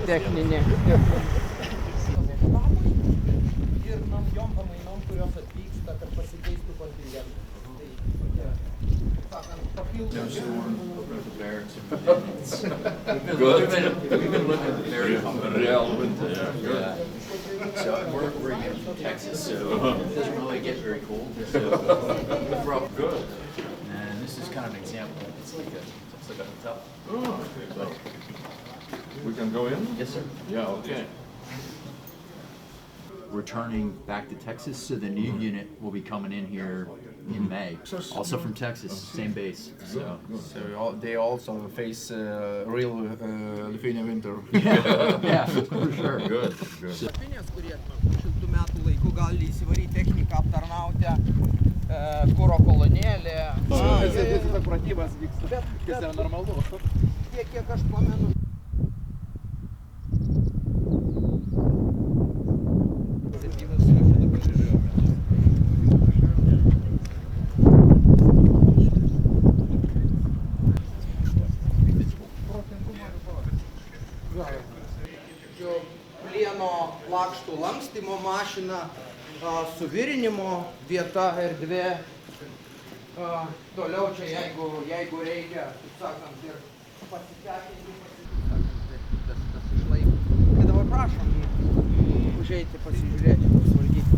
Techninė. Ir naujom pamainom, kurios atvyksta, kad pasikeistų kontingentas. Good. We've been living very relevant. Yeah. So we're in Texas, so it doesn't really get very cold. So we're all good. And this is kind of an example. It's like a hotel. Oh, we can go in? Yes, sir. Yeah, okay. Returning back to Texas, so the new unit will be coming in here in May. Also from Texas, same base. So they also face real Lithuanian winter. yeah, for sure. Good. Pinės, kurie šiltų metų laikų gali įsivaryti techniką, aptarnauti kuro kolonėlį. Tiesiog pratybas vyksta, kas yra normalu. Tiek, kiek aš pamenu. Plieno lakštų lankstymo mašina, suvirinimo vieta, erdvė. Toliau čia, jeigu reikia, taip sakant, ir pasitekinti, tas išlaiko. Tai dabar prašom užeiti, pasižiūrėti, pasvalgyti.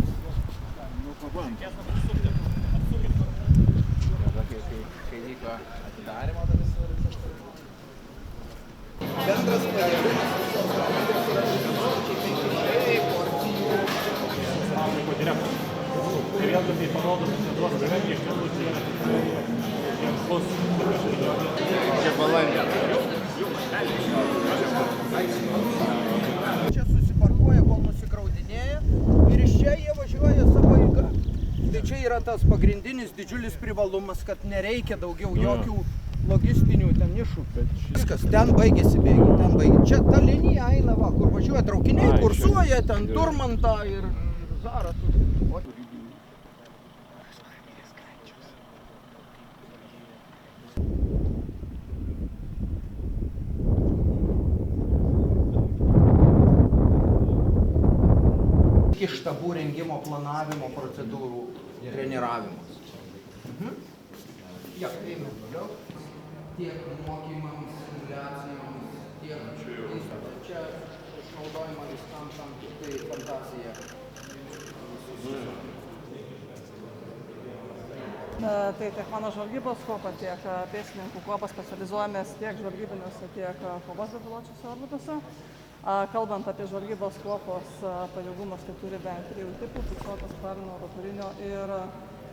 Kai vyko atidarymo dalis. Bendras pajėgumas visos komandos yra 1500 porcijų. Ir vėl tai parodo, kad duos beveik iš tikrųjų jiems bus. Čia balandė. Čia susiparkuoja, kol nusikraudinėja ir iš čia jie važiuoja savo eiga. Tai čia yra tas pagrindinis didžiulis privalumas, kad nereikia daugiau jokių logistinių ten nišų. Viskas, ten baigėsi bėgiai, ten baigėsi. Čia ta linija eina, va, kur važiuoja traukiniai, kursuoja, ten Turmantą ir Zarasus. Iki štabų rengimo, planavimo procedūrų treniravimas. Ja, eina toliau. Tiek mokymams, simuliacijoms, tiek čia išnaudojama viskam tam tiktai fantazija. Tai tiek mano žvalgybos kuopa, tiek pėstininkų kuopa specializuojamės tiek žvalgybiniuose, tiek kovos bepiločiuose orlaiviuose. Kalbant apie žvalgybos kuopos pajėgumus, tai turi bent 3 tipų - fiksuotas sparno, rotorinio ir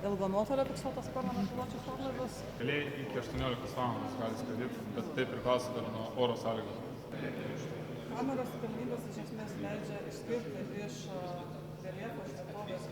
ilgo nuotolio fiksuotas sparno bepiločius orlaivius. Keliai iki 18 valandos gali skraidyti, bet tai priklauso dar nuo oro sąlygos. Kameros galimybės iš esmės leidžia išskirti iš reljefo, iš vietovės